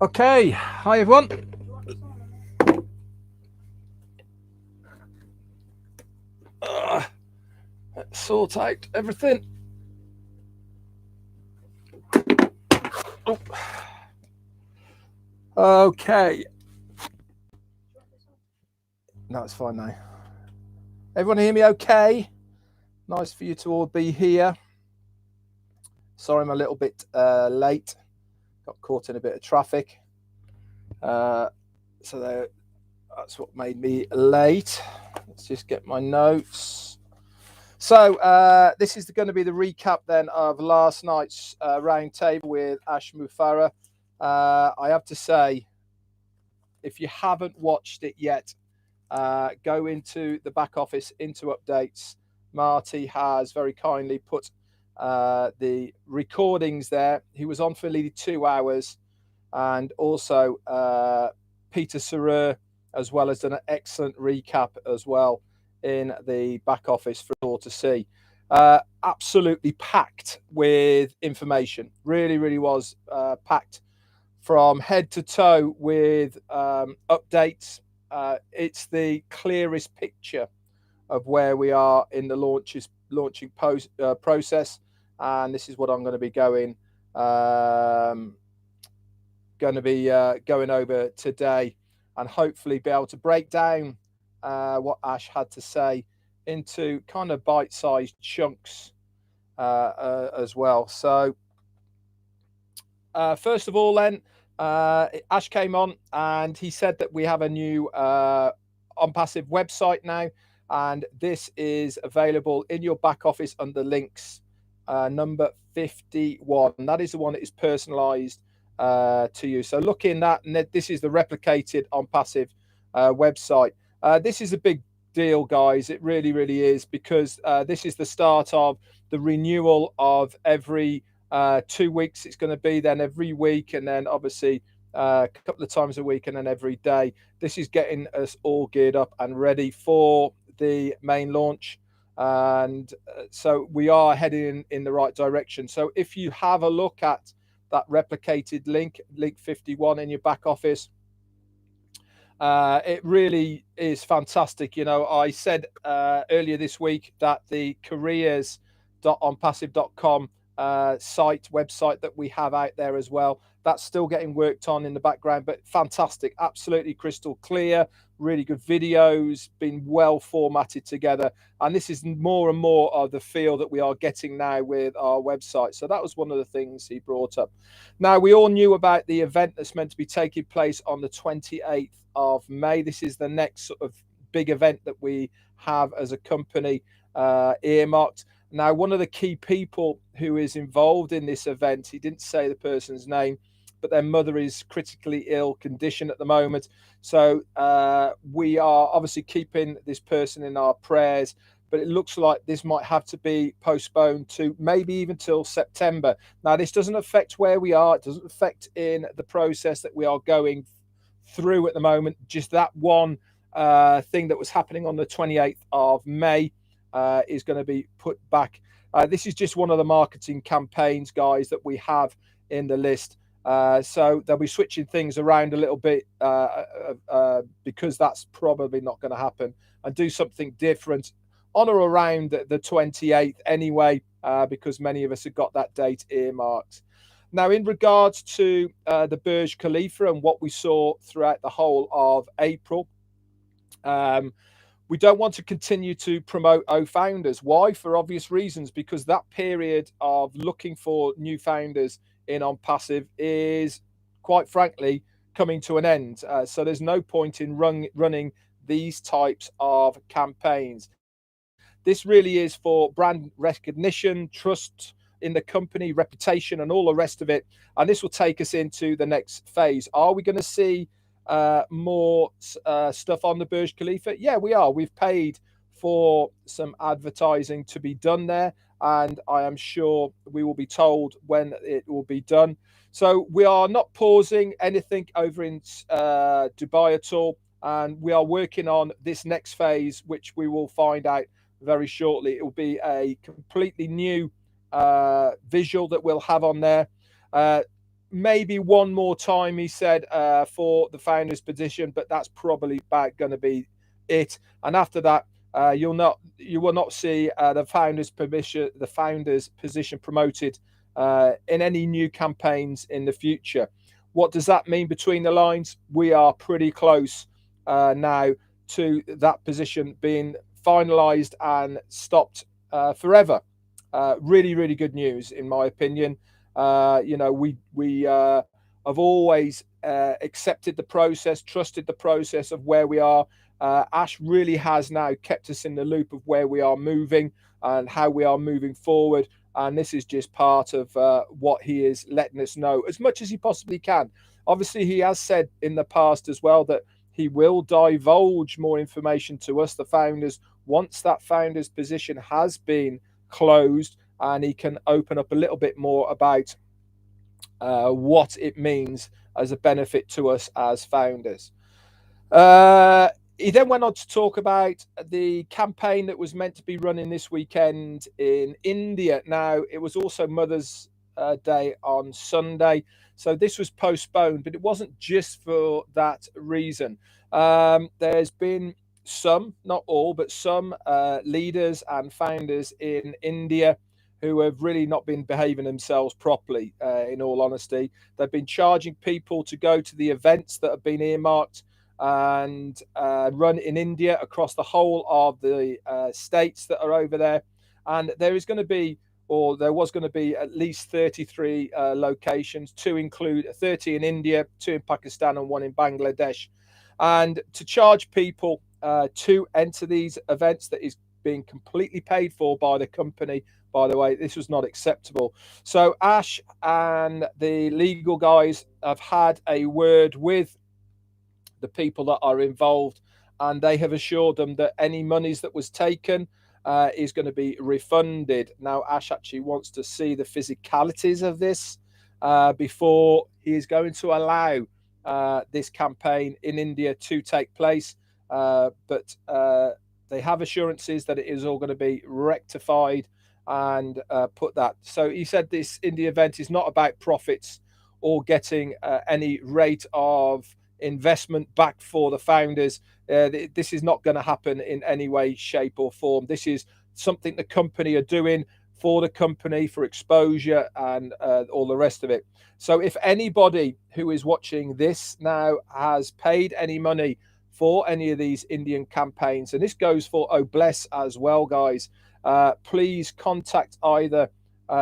Okay, hi everyone. Let's sort out everything. Oh. Okay. No, it's fine now. Everyone hear me okay? Nice for you to all be here. Sorry I'm a little bit late. Got caught in a bit of traffic. So that's what made me late. Let's just get my notes. So this is going to be the recap then of last night's roundtable with Ash Mufareh. I have to say, if you haven't watched it yet, go into the back office, into updates. Marty has very kindly put the recordings there. He was on for nearly 2 hours, and also Peter Sarer as well has done an excellent recap as well in the back office for all to see. Absolutely packed with information. Really, really was packed from head to toe with updates. It's the clearest picture of where we are in the launching process, and this is what I'm going to be going over today, and hopefully be able to break down what Ash had to say into kind of bite-sized chunks as well. So first of all, then Ash came on and he said that we have a new OnPassive website now, and this is available in your back office under links number 51. That is the one that is personalized to you. So look in that, and this is the replicated OnPassive website. This is a big deal, guys. It really, really is, because this is the start of the renewal of every 2 weeks. It's going to be then every week, and then obviously a couple of times a week, and then every day. This is getting us all geared up and ready for the main launch, and so we are heading in the right direction. So if you have a look at that replicated link 51 in your back office, it really is fantastic. You know, I said earlier this week that the careers.onpassive.com website that we have out there as well, that's still getting worked on in the background, but fantastic, absolutely crystal clear, really good videos, been well formatted together, and this is more and more of the feel that we are getting now with our website. So that was one of the things he brought up. Now, we all knew about the event that's meant to be taking place on the 28th of May. This is the next sort of big event that we have as a company earmarked. Now, one of the key people who is involved in this event, he didn't say the person's name, but their mother is critically ill condition at the moment. So we are obviously keeping this person in our prayers, but it looks like this might have to be postponed to maybe even till September. Now, this doesn't affect where we are. It doesn't affect in the process that we are going through at the moment. Just that one thing that was happening on the 28th of May is going to be put back. This is just one of the marketing campaigns, guys, that we have in the list. So they'll be switching things around a little bit because that's probably not going to happen, and do something different on or around the 28th anyway, because many of us have got that date earmarked. Now, in regards to the Burj Khalifa and what we saw throughout the whole of April, we don't want to continue to promote founders. Why? For obvious reasons, because that period of looking for new founders in OnPassive is, quite frankly, coming to an end. So there's no point in running these types of campaigns. This really is for brand recognition, trust in the company, reputation, and all the rest of it. And this will take us into the next phase. Are we going to see more stuff on the Burj Khalifa? Yeah, we are. We've paid for some advertising to be done there, and I am sure we will be told when it will be done. So we are not pausing anything over in Dubai at all, and we are working on this next phase, which we will find out very shortly. It will be a completely new visual that we'll have on there. maybe one more time, he said, for the founders position, but that's probably about going to be it. And after that, you will not see the founders position promoted in any new campaigns in the future. What does that mean between the lines? We are pretty close now to that position being finalised and stopped forever. Really, really good news, in my opinion. We have always accepted the process, trusted the process of where we are. Ash really has now kept us in the loop of where we are moving and how we are moving forward. And this is just part of what he is letting us know as much as he possibly can. Obviously, he has said in the past as well that he will divulge more information to us, the founders, once that founders position has been closed, and he can open up a little bit more about what it means as a benefit to us as founders. He then went on to talk about the campaign that was meant to be running this weekend in India. Now, it was also Mother's Day on Sunday, so this was postponed, but it wasn't just for that reason. There's been some, not all, but some leaders and founders in India who have really not been behaving themselves properly, in all honesty. They've been charging people to go to the events that have been earmarked and run in India across the whole of the states that are over there. And there is going to be, or there was going to be, at least 33 locations, to include 30 in India, 2 in Pakistan, and 1 in Bangladesh. And to charge people to enter these events that is being completely paid for by the company, by the way, this was not acceptable. So Ash and the legal guys have had a word with the people that are involved, and they have assured them that any monies that was taken is going to be refunded. Now, Ash actually wants to see the physicalities of this before he is going to allow this campaign in India to take place. But they have assurances that it is all going to be rectified and put that. So he said this India event is not about profits or getting any rate of investment back for the founders. This is not going to happen in any way, shape, or form. This is something the company are doing for the company, for exposure and all the rest of it. So if anybody who is watching this now has paid any money for any of these Indian campaigns, and this goes for Obless as well, guys, please contact either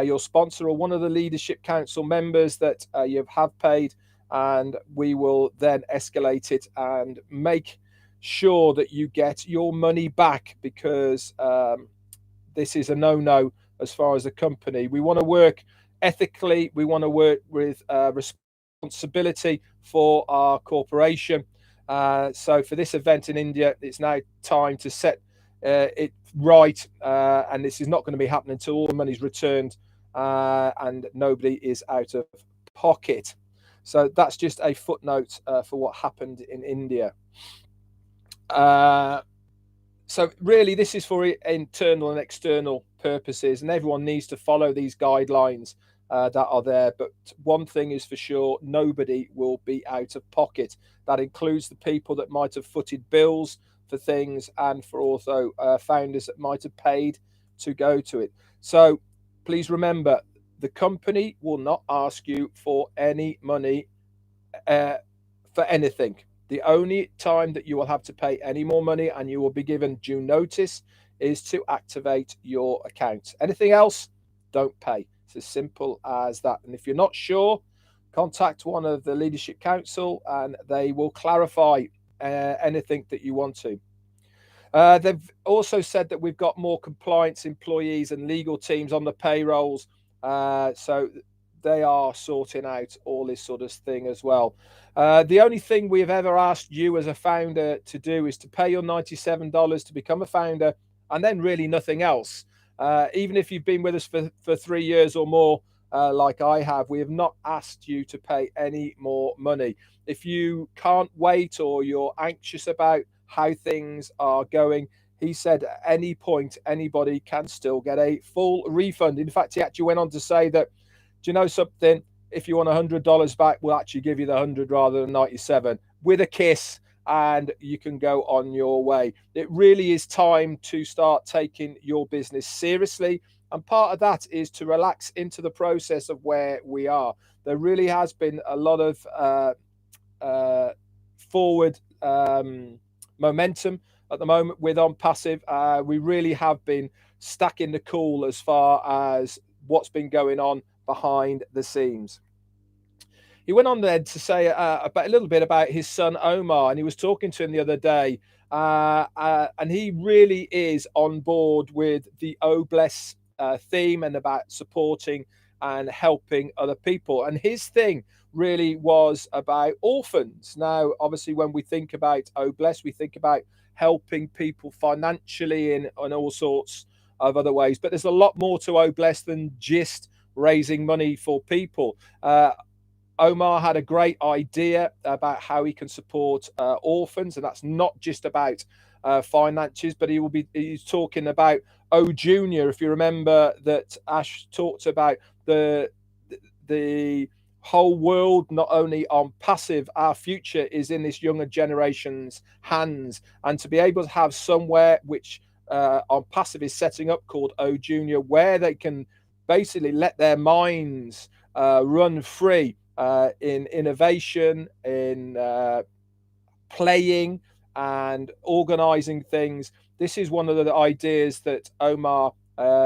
your sponsor or one of the leadership council members that you have paid, and we will then escalate it and make sure that you get your money back, because this is a no-no as far as the company. We want to work ethically. We want to work with responsibility for our corporation. So for this event in India, it's now time to set it right, and this is not going to be happening until all the money's returned and nobody is out of pocket. So that's just a footnote for what happened in India. So really, this is for internal and external purposes, and everyone needs to follow these guidelines that are there. But one thing is for sure, nobody will be out of pocket. That includes the people that might have footed bills for things, and for also founders that might have paid to go to it. So please remember, the company will not ask you for any money for anything. The only time that you will have to pay any more money, and you will be given due notice, is to activate your account. Anything else, don't pay. It's as simple as that. And if you're not sure, contact one of the leadership council and they will clarify anything that you want to. They've also said that we've got more compliance employees and legal teams on the payrolls. So they are sorting out all this sort of thing as well. The only thing we have ever asked you as a founder to do is to pay your $97 to become a founder, and then really nothing else. Even if you've been with us for 3 years or more, like I have, we have not asked you to pay any more money. If you can't wait or you're anxious about how things are going, he said at any point anybody can still get a full refund. In fact, he actually went on to say that, do you know something? if you want $100 back, we'll actually give you the 100 rather than 97 with a kiss, and you can go on your way. It really is time to start taking your business seriously. And part of that is to relax into the process of where we are. There really has been a lot of forward momentum at the moment with On Passive. We really have been stacking the cool as far as what's been going on behind the scenes. He went on then to say about a little bit about his son Omar, and he was talking to him the other day, and he really is on board with the Oh Bless theme and about supporting and helping other people. And his thing really was about orphans. Now, obviously, when we think about Oh Bless, we think about helping people financially in all sorts of other ways. But there's a lot more to Oh Bless than just raising money for people. Omar had a great idea about how he can support orphans, and that's not just about finances, but he's talking about O Junior. If you remember that Ash talked about the whole world, not only on passive, our future is in this younger generation's hands, and to be able to have somewhere which on passive is setting up called O Junior, where they can basically let their minds run free in innovation, in playing and organizing things. This is one of the ideas that Omar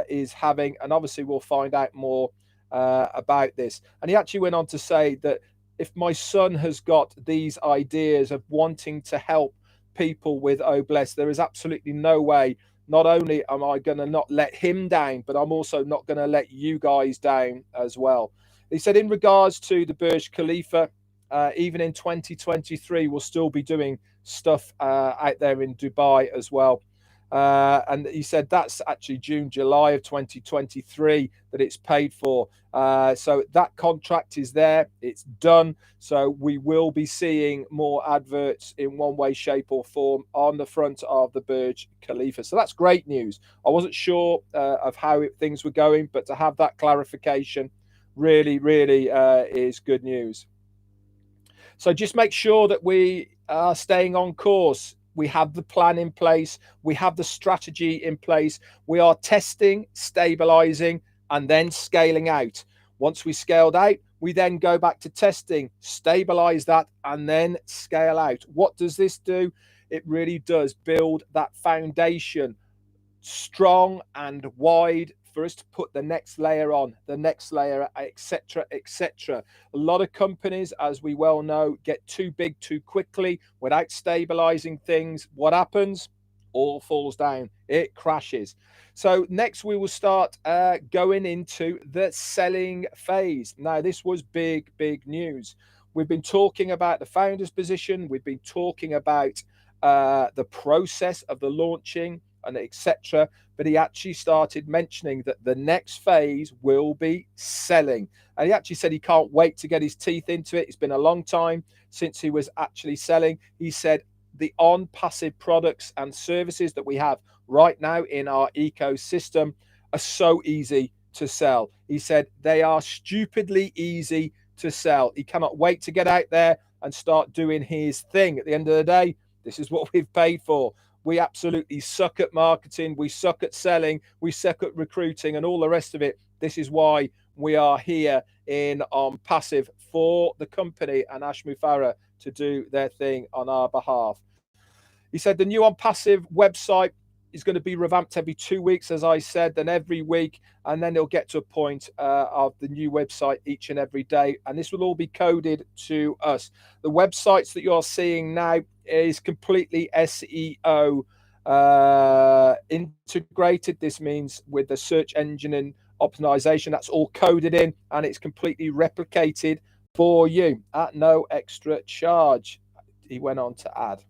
is having, and obviously we'll find out more about this. And he actually went on to say that if my son has got these ideas of wanting to help people with Oh Bless, there is absolutely no way. Not only am I going to not let him down, but I'm also not going to let you guys down as well. He said, in regards to the Burj Khalifa, even in 2023, we'll still be doing stuff out there in Dubai as well. And he said that's actually June, July of 2023 that it's paid for. So that contract is there, it's done. So we will be seeing more adverts in one way, shape, or form on the front of the Burj Khalifa. So that's great news. I wasn't sure of how things were going, but to have that clarification really, really is good news. So just make sure that we are staying on course. We have the plan in place. We have the strategy in place. We are testing, stabilizing, and then scaling out. Once we scaled out, we then go back to testing, stabilize that, and then scale out. What does this do? It really does build that foundation strong and wide for us to put the next layer on, the next layer, etc., etc. A lot of companies, as we well know, get too big too quickly without stabilizing things. What happens? All falls down. It crashes. So next we will start going into the selling phase. Now, this was big, big news. We've been talking about the founder's position. We've been talking about the process of the launching and etc. But he actually started mentioning that the next phase will be selling. And he actually said he can't wait to get his teeth into it. It's been a long time since he was actually selling. He said the on passive products and services that we have right now in our ecosystem are so easy to sell. He said they are stupidly easy to sell. He cannot wait to get out there and start doing his thing. At the end of the day, this is what we've paid for. We absolutely suck at marketing. We suck at selling. We suck at recruiting and all the rest of it. This is why we are here in Passive for the company and Ash Mufareh to do their thing on our behalf. He said the new On Passive website is going to be revamped every 2 weeks, as I said, then every week, and then it'll get to a point of the new website each and every day, and this will all be coded to us. The websites that you're seeing now is completely SEO integrated. This means with the search engine and optimization, that's all coded in, and it's completely replicated for you at no extra charge, he went on to add.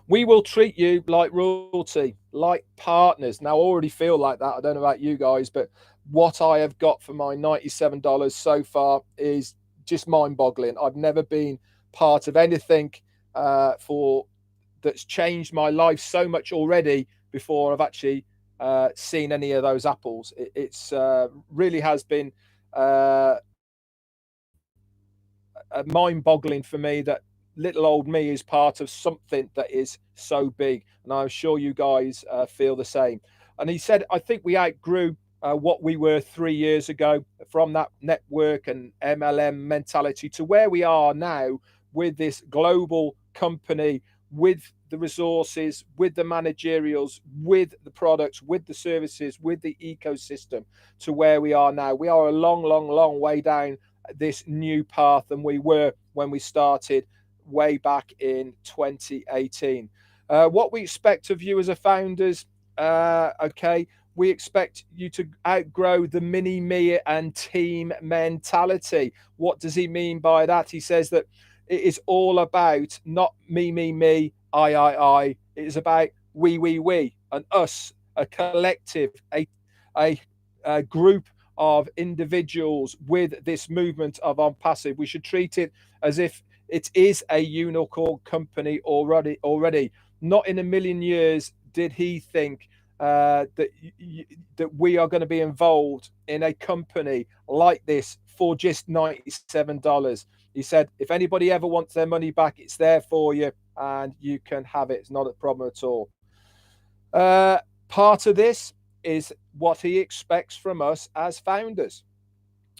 We will treat you like royalty, like partners. Now, I already feel like that. I don't know about you guys, but what I have got for my $97 so far is just mind-boggling. I've never been part of anything that's changed my life so much already before I've actually seen any of those apples. It's really has been mind-boggling for me that little old me is part of something that is so big, and I'm sure you guys feel the same. And he said, I think we outgrew what we were 3 years ago, from that network and MLM mentality to where we are now with this global company, with the resources, with the managerials, with the products, with the services, with the ecosystem, to where we are now. We are a long, long, long way down this new path than we were when we started way back in 2018. What we expect of you as a founders, okay, we expect you to outgrow the mini me and team mentality. What does he mean by that? He says that it is all about not me, I. It is about we, and us, a collective, a group of individuals with this movement of On Passive. We should treat it as if it is a unicorn company already. Not in a million years did he think that we are going to be involved in a company like this for just $97. He said, if anybody ever wants their money back, it's there for you and you can have it. It's not a problem at all. Part of this is what he expects from us as founders.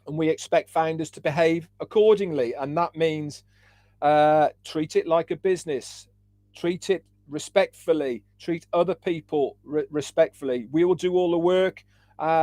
And we expect founders to behave accordingly. And that means treat it like a business, treat it respectfully, treat other people respectfully. We will do all the work.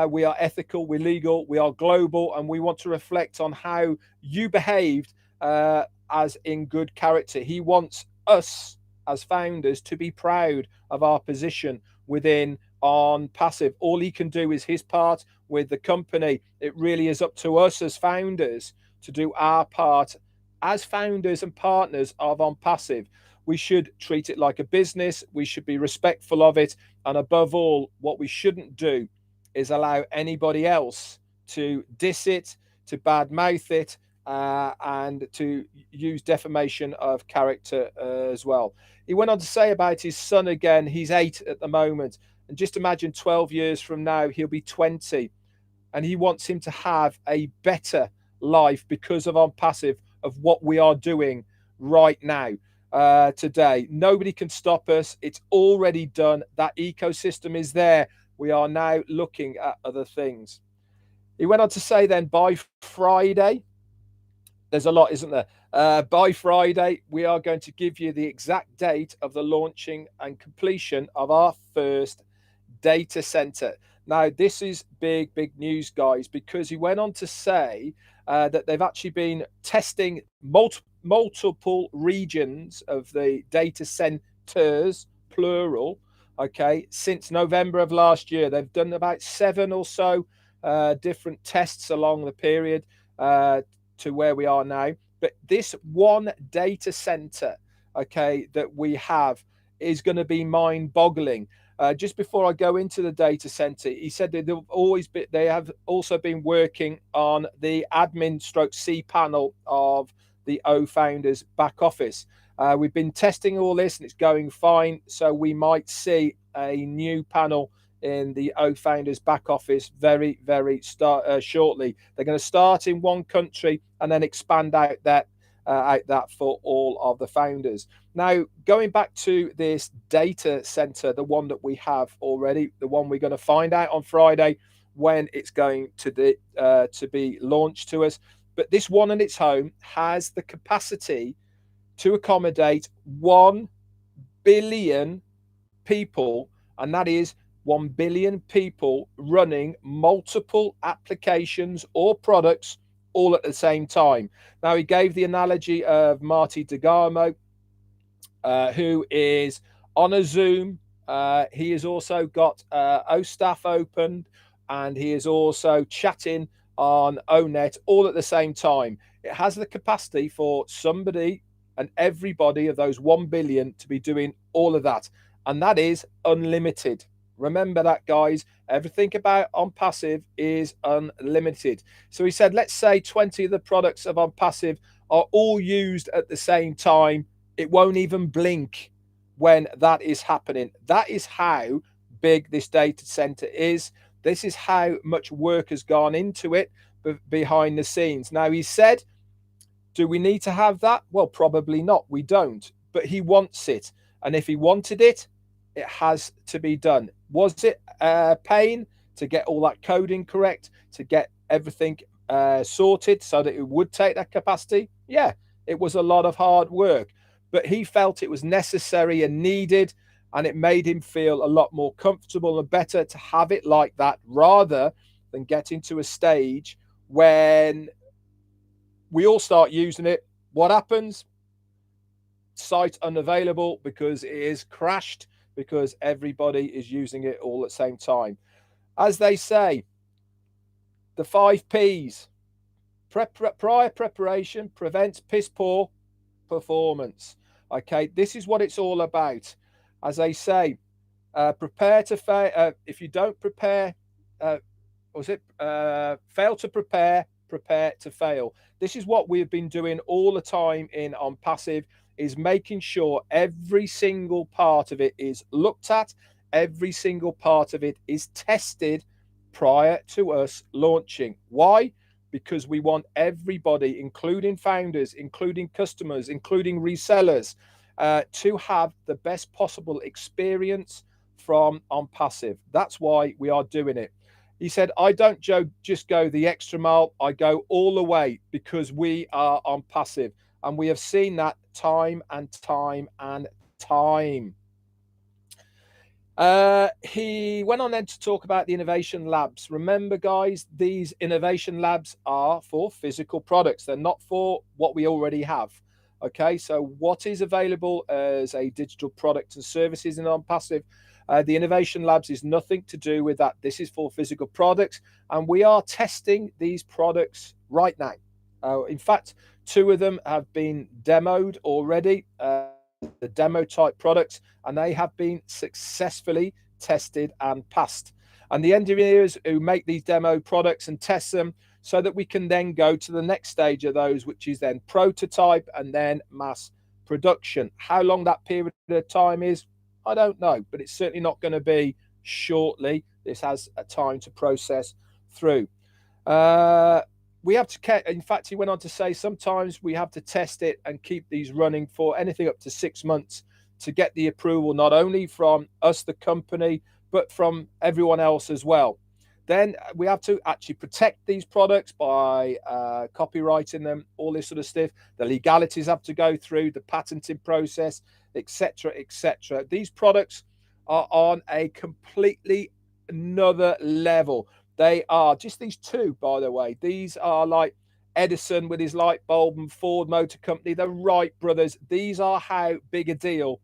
We are ethical, we're legal, we are global, and we want to reflect on how you behaved as in good character. He wants us as founders to be proud of our position within On Passive. All he can do is his part with the company. It really is up to us as founders to do our part as founders and partners of On Passive. We should treat it like a business. We should be respectful of it. And above all, what we shouldn't do is allow anybody else to diss it, to badmouth it, and to use defamation of character as well. He went on to say about his son again, he's 8 at the moment. And just imagine 12 years from now, he'll be 20. And he wants him to have a better life because of On Passive, of what we are doing right now, today. Nobody can stop us. It's already done. That ecosystem is there. We are now looking at other things. He went on to say then, by Friday, there's a lot, isn't there? By Friday, we are going to give you the exact date of the launching and completion of our first data center. Now, this is big, big news, guys, because he went on to say that they've actually been testing multiple regions of the data centers, plural, okay, since November of last year. They've done about 7 or so different tests along the period to where we are now. But this one data center, okay, that we have is going to be mind-boggling. Just before I go into the data center, he said that they have also been working on the admin stroke C panel of the O Founders back office. We've been testing all this and it's going fine. So we might see a new panel in the O Founders back office very, very shortly. They're going to start in one country and then expand out that for all of the founders. Now, going back to this data center, the one that we have already, the one we're going to find out on Friday when it's going to be launched to us. But this one on its home has the capacity to accommodate 1 billion people, and that is 1 billion people running multiple applications or products all at the same time. Now, he gave the analogy of Marty DeGarmo, who is on a Zoom. He has also got OStaff opened, and he is also chatting on ONet all at the same time. It has the capacity for somebody and everybody of those 1 billion to be doing all of that. And that is unlimited. Remember that, guys. Everything about On Passive is unlimited. So he said, let's say 20 of the products of On Passive are all used at the same time. It won't even blink when that is happening. That is how big this data center is. This is how much work has gone into it behind the scenes. Now, he said Do we need to have that? Well, probably not. We don't. But he wants it. And if he wanted it, it has to be done. Was it pain to get all that coding correct, to get everything sorted so that it would take that capacity? Yeah, it was a lot of hard work. But he felt it was necessary and needed, and it made him feel a lot more comfortable and better to have it like that, rather than getting to a stage when we all start using it. What happens? Site unavailable because it is crashed, because everybody is using it all at the same time. As they say, the 5 P's. Prior preparation prevents piss poor performance. Okay, this is what it's all about. As they say, prepare to fail. If you don't prepare, fail to prepare, prepare to fail. This is what we've been doing all the time in On Passive, is making sure every single part of it is looked at, every single part of it is tested prior to us launching. Why? Because we want everybody, including founders, including customers, including resellers, to have the best possible experience from On Passive. That's why we are doing it. He said, I don't just go the extra mile, I go all the way, because we are On Passive. And we have seen that time and time and time. He went on then to talk about the innovation labs. Remember, guys, these innovation labs are for physical products. They're not for what we already have. Okay, so what is available as a digital product and services in On Passive? The innovation labs is nothing to do with that. This is for physical products, and we are testing these products right now. In fact, 2 of them have been demoed already, the demo type products, and they have been successfully tested and passed. And the engineers who make these demo products and test them, so that we can then go to the next stage of those, which is then prototype and then mass production. How long that period of time is, I don't know, but it's certainly not going to be shortly. This has a time to process through. We have to, in fact, he went on to say, sometimes we have to test it and keep these running for anything up to 6 months to get the approval, not only from us, the company, but from everyone else as well. Then we have to actually protect these products by copywriting them, all this sort of stuff. The legalities have to go through, the patenting process, etc., etc. These products are on a completely another level. They are just these 2, by the way. These are like Edison with his light bulb and Ford Motor Company, the Wright brothers. These are how big a deal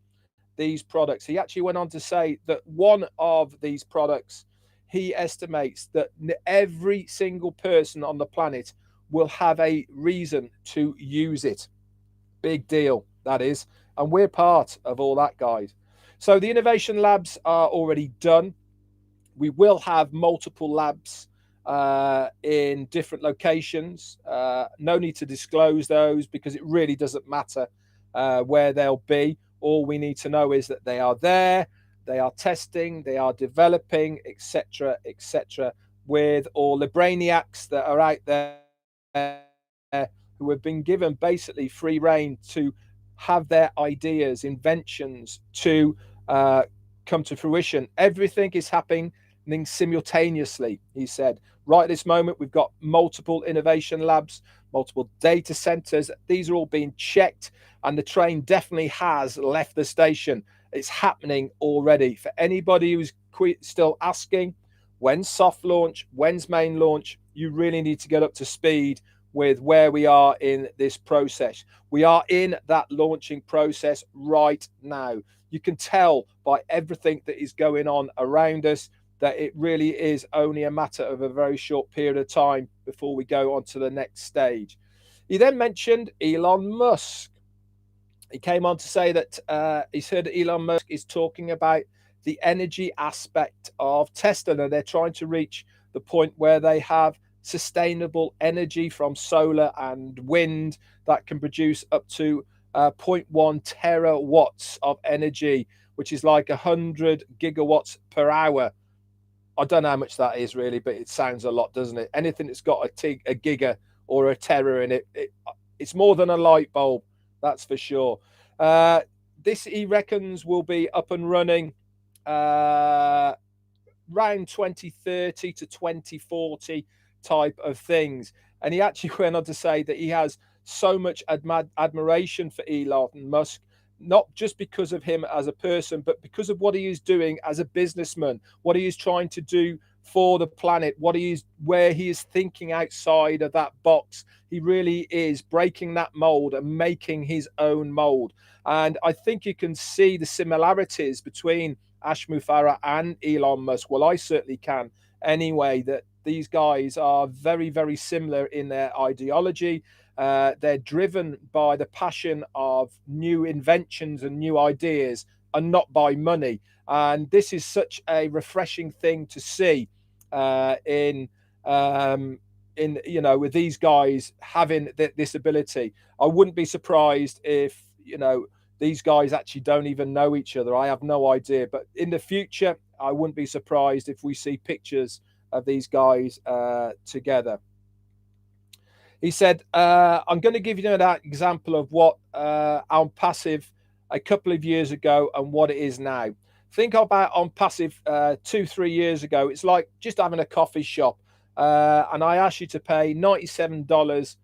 these products. He actually went on to say that one of these products, he estimates that every single person on the planet will have a reason to use it. Big deal, that is. And we're part of all that, guys. So the innovation labs are already done. We will have multiple labs in different locations. No need to disclose those, because it really doesn't matter where they'll be. All we need to know is that they are there, they are testing, they are developing, etc., etc., with all the brainiacs that are out there who have been given basically free rein to have their ideas, inventions to come to fruition. Everything is happening simultaneously, he said. Right at this moment, we've got multiple innovation labs, multiple data centers. These are all being checked, and the train definitely has left the station. It's happening already. For anybody who's still asking, when's soft launch, when's main launch, you really need to get up to speed with where we are in this process. We are in that launching process right now. You can tell by everything that is going on around us that it really is only a matter of a very short period of time before we go on to the next stage. He then mentioned Elon Musk. He came on to say that he's heard that Elon Musk is talking about the energy aspect of Tesla, and they're trying to reach the point where they have sustainable energy from solar and wind that can produce up to 0.1 terawatts of energy, which is like 100 gigawatts per hour. I don't know how much that is really, but it sounds a lot, doesn't it? Anything that's got a giga or a tera in it, It's more than a light bulb, that's for sure. This, he reckons, will be up and running around 2030 to 2040 type of things. And he actually went on to say that he has so much admiration for Elon Musk, not just because of him as a person, but because of what he is doing as a businessman, what he is trying to do for the planet, where he is thinking outside of that box. He really is breaking that mold and making his own mold. And I think you can see the similarities between Ashmu Farah and Elon Musk. Well, I certainly can anyway, that these guys are very, very similar in their ideology. They're driven by the passion of new inventions and new ideas, and not by money. And this is such a refreshing thing to see in with these guys having this ability. I wouldn't be surprised if these guys actually don't even know each other. I have no idea. But in the future, I wouldn't be surprised if we see pictures of these guys together. He said, I'm going to give you an example of what on passive a couple of years ago and what it is now. Think about on passive 2-3 years ago. It's like just having a coffee shop. And I asked you to pay $97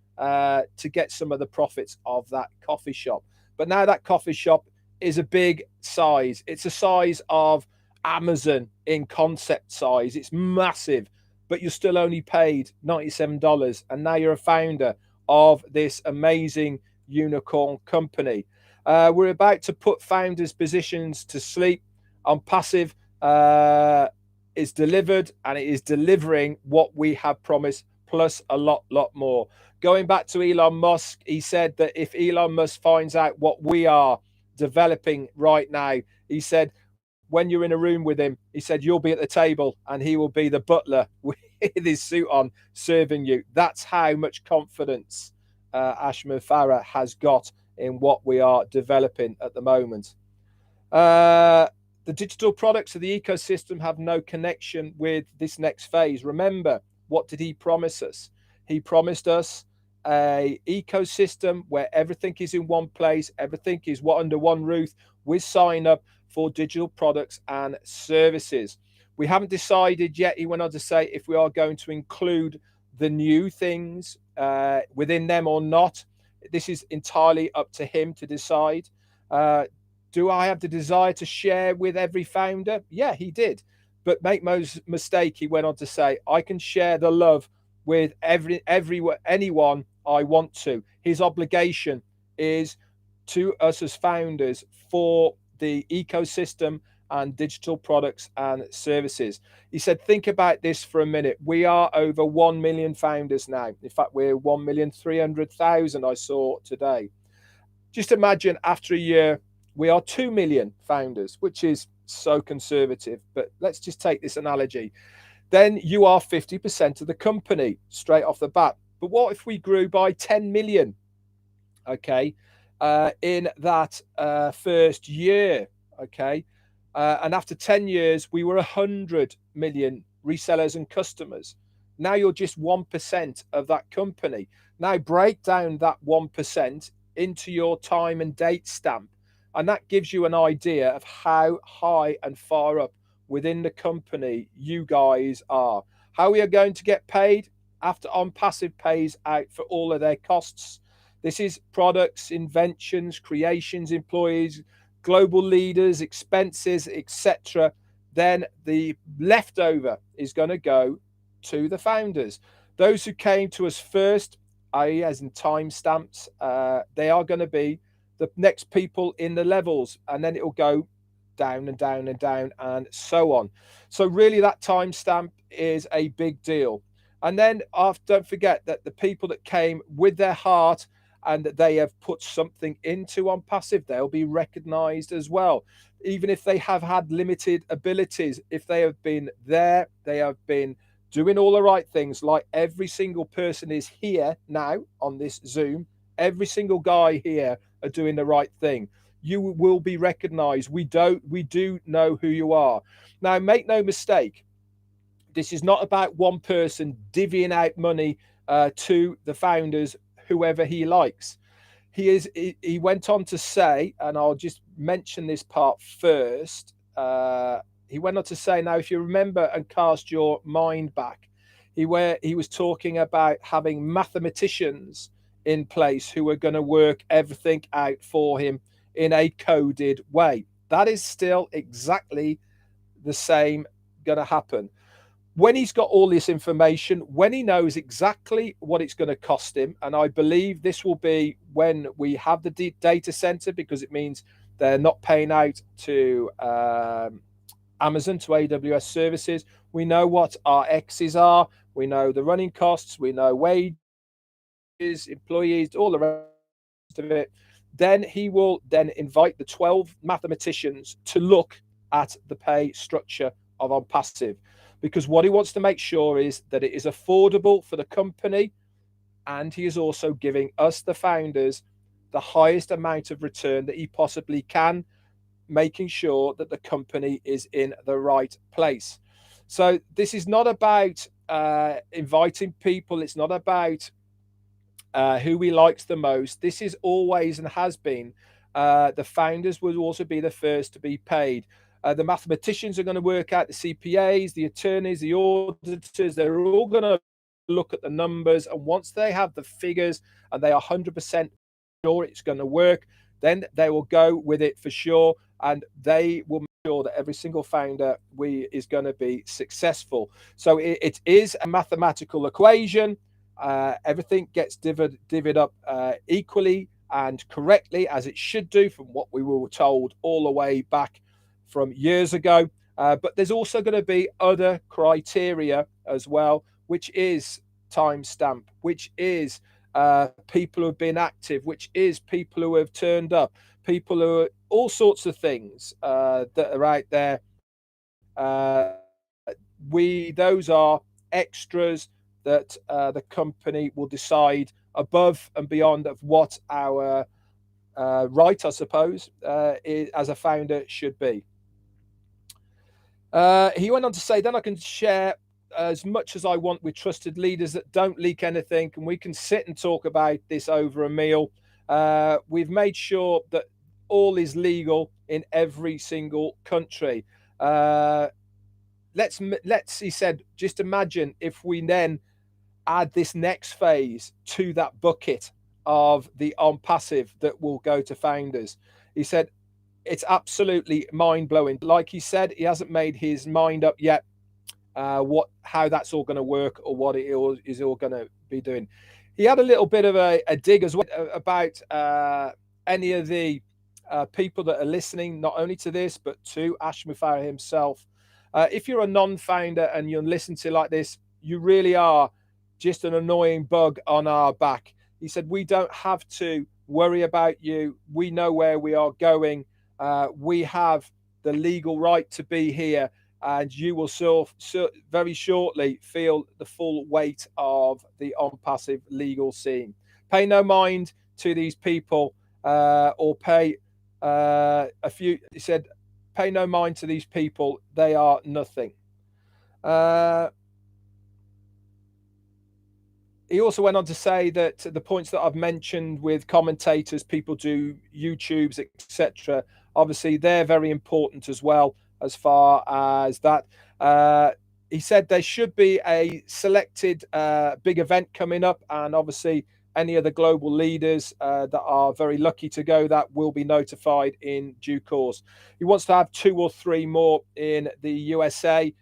to get some of the profits of that coffee shop. But now that coffee shop is a big size. It's a size of Amazon in concept size. It's massive, but you're still only paid $97. And now you're a founder of this amazing unicorn company. We're about to put founders' positions to sleep. On passive is delivered, and it is delivering what we have promised, plus a lot more. Going back to Elon Musk, he said that if Elon Musk finds out what we are developing right now, he said, when you're in a room with him, he said, you'll be at the table and he will be the butler with his suit on serving you. That's how much confidence Ashmu Farah has got in what we are developing at the moment. The digital products of the ecosystem have no connection with this next phase. Remember, what did he promise us? He promised us a ecosystem where everything is in one place, everything is under one roof, with sign up for digital products and services. We haven't decided yet, he went on to say, if we are going to include the new things within them or not. This is entirely up to him to decide. Do I have the desire to share with every founder? Yeah, he did. But make no mistake, he went on to say, I can share the love with anyone I want to. His obligation is to us as founders for the ecosystem and digital products and services. He said, think about this for a minute. We are over 1 million founders now. In fact, we're 1,300,000 I saw today. Just imagine after a year, we are 2 million founders, which is so conservative. But let's just take this analogy. Then you are 50% of the company straight off the bat. But what if we grew by 10 million? Okay, in that first year. Okay, and after 10 years, we were 100 million resellers and customers. Now you're just 1% of that company. Now break down that 1% into your time and date stamp. And that gives you an idea of how high and far up within the company you guys are. How we are going to get paid after On Passive pays out for all of their costs. This is products, inventions, creations, employees, global leaders, expenses, etc. Then the leftover is going to go to the founders. Those who came to us first, i.e. as in timestamps, they are going to be the next people in the levels, and then it will go down and down and down and so on. So really that timestamp is a big deal. And then don't forget that the people that came with their heart and that they have put something into On Passive, they'll be recognized as well. Even if they have had limited abilities, if they have been there, they have been doing all the right things, like every single person is here now on this Zoom. Every single guy here are doing the right thing. You will be recognized. We do know who you are. Now, make no mistake, this is not about one person divvying out money to the founders whoever he likes. He went on to say, and I'll just mention this part first. He went on to say, now, if you remember and cast your mind back, he was talking about having mathematicians in place who were going to work everything out for him in a coded way. That is still exactly the same going to happen. When he's got all this information, when he knows exactly what it's going to cost him, and I believe this will be when we have the data center, because it means they're not paying out to Amazon, to AWS services. We know what our X's are. We know the running costs. We know wages, employees, all the rest of it. Then he will then invite the 12 mathematicians to look at the pay structure of OnPassive, because what he wants to make sure is that it is affordable for the company, and he is also giving us, the founders, the highest amount of return that he possibly can, making sure that the company is in the right place. So this is not about inviting people. It's not about who he likes the most. This is always and has been. The founders will also be the first to be paid. The mathematicians are going to work out the CPAs, the attorneys, the auditors. They're all going to look at the numbers. And once they have the figures and they are 100% sure it's going to work, then they will go with it for sure. And they will make sure that every single founder is going to be successful. So it is a mathematical equation. Everything gets divvied up equally and correctly, as it should do, from what we were told all the way back from years ago. But there's also going to be other criteria as well, which is timestamp, which is people who have been active, which is people who have turned up, people who are all sorts of things that are out there. Those are extras that the company will decide above and beyond of what our right, I suppose, as a founder should be. He went on to say, then I can share as much as I want with trusted leaders that don't leak anything, and we can sit and talk about this over a meal. We've made sure that all is legal in every single country. Let's, he said, just imagine if we then add this next phase to that bucket of the OnPassive that will go to founders. He said, it's absolutely mind-blowing. Like he said, he hasn't made his mind up yet how that's all going to work, or what it is all going to be doing. He had a little bit of a dig as well about any of the people that are listening, not only to this, but to Ash Mufareh himself. If you're a non-founder and you listen to like this, you really are just an annoying bug on our back. He said, we don't have to worry about you. We know where we are going. We have the legal right to be here, and you will very shortly feel the full weight of the OnPassive legal scene. Pay no mind to these people, or pay a few. He said, pay no mind to these people. They are nothing. He also went on to say that the points that I've mentioned with commentators, people do YouTubes, etc., obviously they're very important as well, as far as that. He said there should be a selected big event coming up, and obviously any of the global leaders that are very lucky to go, that will be notified in due course. He wants to have 2 or 3 more in the USA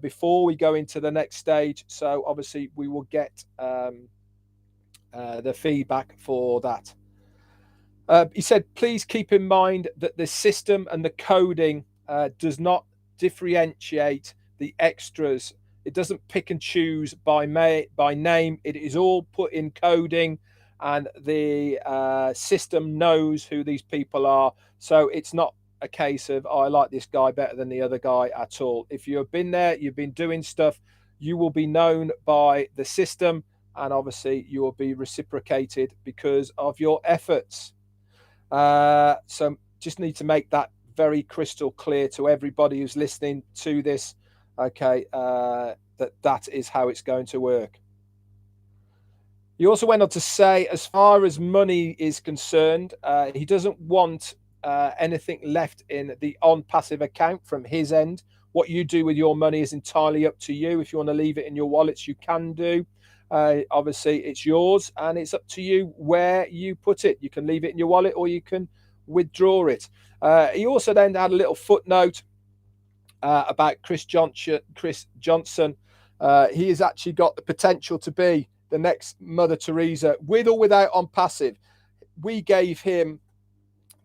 before we go into the next stage. So obviously we will get the feedback for that. He said, please keep in mind that the system and the coding does not differentiate the extras. It doesn't pick and choose by name. It is all put in coding, and the system knows who these people are. So it's not a case of, oh, I like this guy better than the other guy at all. If you've been there, you've been doing stuff, you will be known by the system, and obviously you will be reciprocated because of your efforts. So just need to make that very crystal clear to everybody who's listening to this. Okay, that is how it's going to work. He also went on to say, as far as money is concerned, he doesn't want anything left in the on passive account from his end. What you do with your money is entirely up to you. If you want to leave it in your wallets, you can do. Obviously, it's yours, and it's up to you where you put it. You can leave it in your wallet, or you can withdraw it. He also then had a little footnote about Chris Johnson. He has actually got the potential to be the next Mother Teresa, with or without on passive. We gave him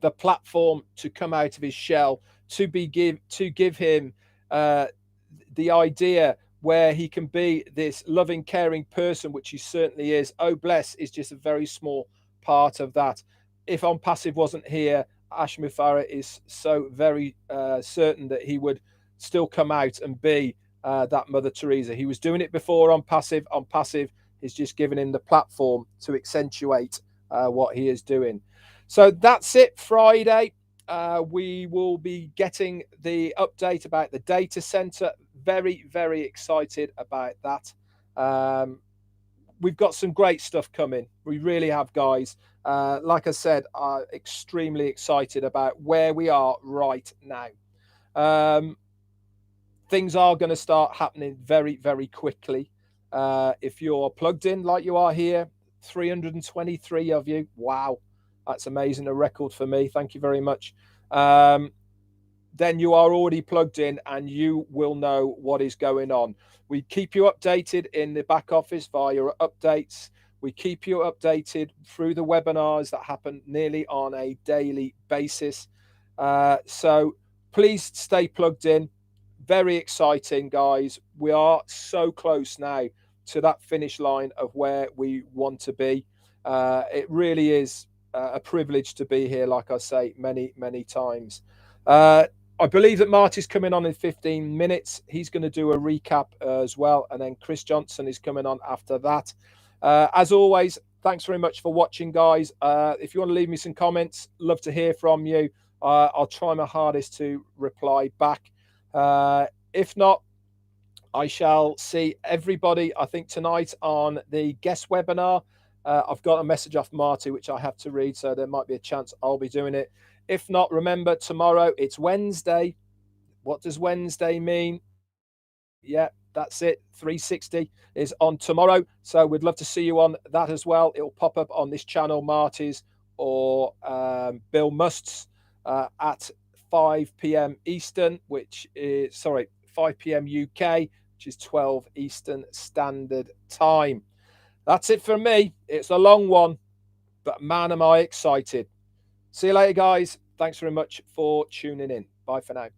the platform to come out of his shell, to give him the idea where he can be this loving, caring person, which he certainly is. Oh Bless is just a very small part of that. If on passive wasn't here, Ashmi Farah is so very certain that he would still come out and be that Mother Teresa. He was doing it before on passive. On passive is just giving him the platform to accentuate what he is doing. So that's it. Friday, we will be getting the update about the data center. Very, very excited about that. We've got some great stuff coming. We really have, guys. Like I said, extremely excited about where we are right now. Things are going to start happening very, very quickly. If you're plugged in like you are here, 323 of you. Wow. That's amazing. A record for me. Thank you very much. Then you are already plugged in and you will know what is going on. We keep you updated in the back office via your updates. We keep you updated through the webinars that happen nearly on a daily basis. So please stay plugged in. Very exciting, guys. We are so close now to that finish line of where we want to be. It really is a privilege to be here, like I say many, many times. I believe that Marty's coming on in 15 minutes. He's going to do a recap as well. And then Chris Johnson is coming on after that. As always, thanks very much for watching, guys. If you want to leave me some comments, love to hear from you. I'll try my hardest to reply back. If not, I shall see everybody, I think, tonight on the guest webinar. I've got a message off Marty, which I have to read, so there might be a chance I'll be doing it. If not, remember, tomorrow, it's Wednesday. What does Wednesday mean? Yeah, that's it. 360 is on tomorrow. So we'd love to see you on that as well. It'll pop up on this channel, Marty's or Bill Must's at 5 p.m. Eastern, which is, 5 p.m. UK, which is 12 Eastern Standard Time. That's it for me. It's a long one, but man, am I excited. See you later, guys. Thanks very much for tuning in. Bye for now.